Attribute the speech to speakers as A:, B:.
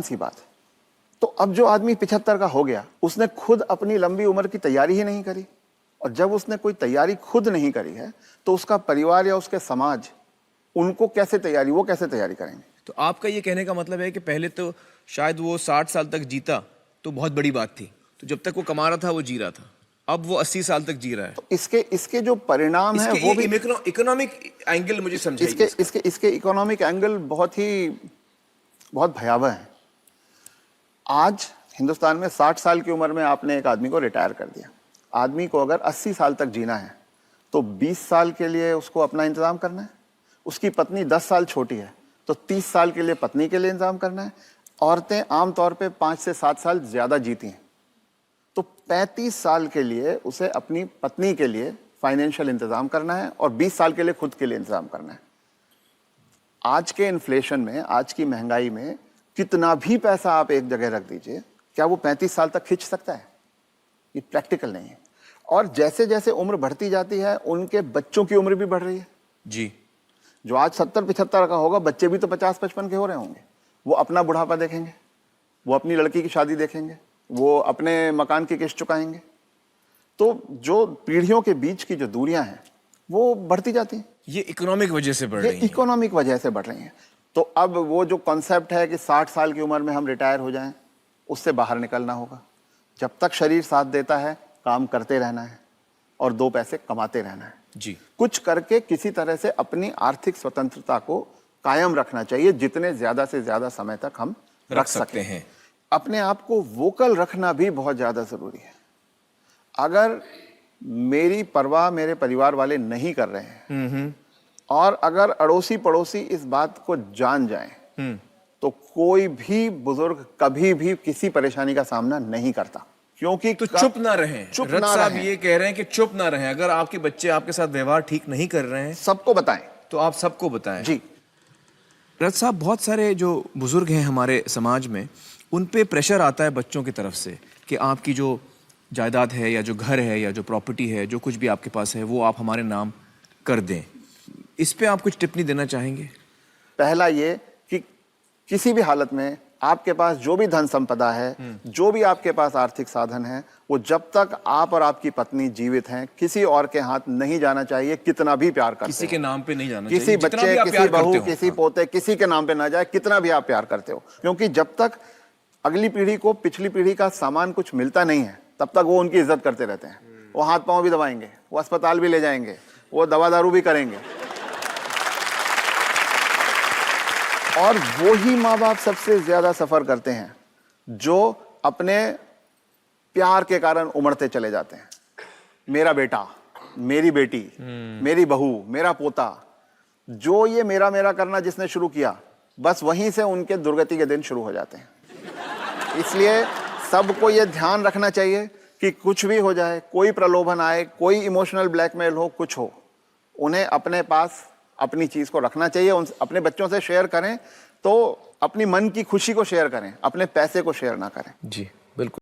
A: सी बात है। तो अब जो आदमी 75 का हो गया, उसने खुद अपनी लंबी उम्र की तैयारी ही नहीं करी, और जब उसने कोई तैयारी खुद नहीं करी है तो उसका परिवार या उसके समाज उनको कैसे तैयारी, वो कैसे तैयारी करेंगे?
B: तो आपका ये कहने का मतलब है कि पहले तो शायद वो 60 साल तक जीता तो बहुत बड़ी बात थी, तो जब तक वो कमा रहा था वो जी रहा था, अब वो 80 साल तक जी रहा है।
A: तो इसके जो परिणाम है वो भी
B: इकोनॉमिक एंगल मुझे समझाइए।
A: इसके इकोनॉमिक एंगल बहुत भयावह है। आज हिंदुस्तान में 60 साल की उम्र में आपने एक आदमी को रिटायर कर दिया। आदमी को अगर 80 साल तक जीना है तो 20 साल के लिए उसको अपना इंतजाम करना है। उसकी पत्नी 10 साल छोटी है तो 30 साल के लिए पत्नी के लिए इंतजाम करना है। औरतें आमतौर पे 5 से 7 साल ज्यादा जीती हैं, तो 35 साल के लिए उसे अपनी पत्नी के लिए फाइनेंशियल इंतजाम करना है और 20 साल के लिए खुद के लिए इंतजाम करना है। आज के इन्फ्लेशन में, आज की महंगाई में कितना भी पैसा आप एक जगह रख दीजिए, क्या वो 35 साल तक खींच सकता है? ये प्रैक्टिकल नहीं है। और जैसे जैसे उम्र बढ़ती जाती है उनके बच्चों की उम्र भी बढ़ रही है
B: जी।
A: जो आज 70-75 का होगा, बच्चे भी तो 50-55 के हो रहे होंगे। वो अपना बुढ़ापा देखेंगे, वो अपनी लड़की की शादी देखेंगे, वो अपने मकान की किस्त चुकाएंगे। तो जो पीढ़ियों के बीच की जो दूरियां हैं वो बढ़ती जाती हैं।
B: ये इकोनॉमिक वजह से बढ़ रही है।
A: इकोनॉमिक वजह से बढ़ रही हैं। तो अब वो जो कॉन्सेप्ट है कि 60 साल की उम्र में हम रिटायर हो जाएं, उससे बाहर निकलना होगा। जब तक शरीर साथ देता है काम करते रहना है और 2 पैसे कमाते रहना है
B: जी।
A: कुछ करके किसी तरह से अपनी आर्थिक स्वतंत्रता को कायम रखना चाहिए, जितने ज्यादा से ज्यादा समय तक हम रख सकते हैं। अपने आप को वोकल रखना भी बहुत ज्यादा जरूरी है। अगर मेरी परवाह मेरे परिवार वाले नहीं कर रहे हैं और अगर अड़ोसी पड़ोसी इस बात को जान जाएं तो कोई भी बुजुर्ग कभी भी किसी परेशानी का सामना नहीं करता, क्योंकि
B: तो चुप ना रहें।
A: चुप
B: रथ
A: ना
B: साहब
A: रहें।
B: ये कह रहे हैं कि चुप ना रहें। अगर आपके बच्चे आपके साथ व्यवहार ठीक नहीं कर रहे हैं
A: सबको बताएं।
B: तो आप सबको बताएं।
A: जी।
B: रथ साहब, बहुत सारे जो बुजुर्ग हैं हमारे समाज में, उन पे प्रेशर आता है बच्चों की तरफ से कि आपकी जो जायदाद है या जो घर है या जो प्रॉपर्टी है, जो कुछ भी आपके पास है, वो आप हमारे नाम कर दें। इस पे आप कुछ टिप्पणी देना चाहेंगे?
A: पहला ये कि किसी भी हालत में आपके पास जो भी धन संपदा है, जो भी आपके पास आर्थिक साधन है, वो जब तक आप और आपकी पत्नी जीवित हैं किसी और के हाथ नहीं जाना चाहिए, कितना भी प्यार करते
B: किसी
A: हो।
B: के नाम पे नहीं जाना
A: किसी
B: चाहिए।
A: बच्चे, किसी बहू, किसी पोते, किसी के नाम पे ना जाए, कितना भी आप प्यार करते हो। क्योंकि जब तक अगली पीढ़ी को पिछली पीढ़ी का सामान कुछ मिलता नहीं है तब तक वो उनकी इज्जत करते रहते हैं। वो हाथ पांव भी दबाएंगे, वो अस्पताल भी ले जाएंगे, वो दवा दारू भी करेंगे। और वो ही माँ बाप सबसे ज्यादा सफर करते हैं जो अपने प्यार के कारण उमड़ते चले जाते हैं। मेरा बेटा, मेरी बेटी, मेरी बहू, मेरा पोता, जो ये मेरा मेरा करना जिसने शुरू किया, बस वहीं से उनके दुर्गति के दिन शुरू हो जाते हैं। इसलिए सबको ये ध्यान रखना चाहिए कि कुछ भी हो जाए, कोई प्रलोभन आए, कोई इमोशनल ब्लैकमेल हो, कुछ हो, उन्हें अपने पास अपनी चीज को रखना चाहिए। उन अपने बच्चों से शेयर करें तो अपनी मन की खुशी को शेयर करें, अपने पैसे को शेयर ना करें।
B: जी।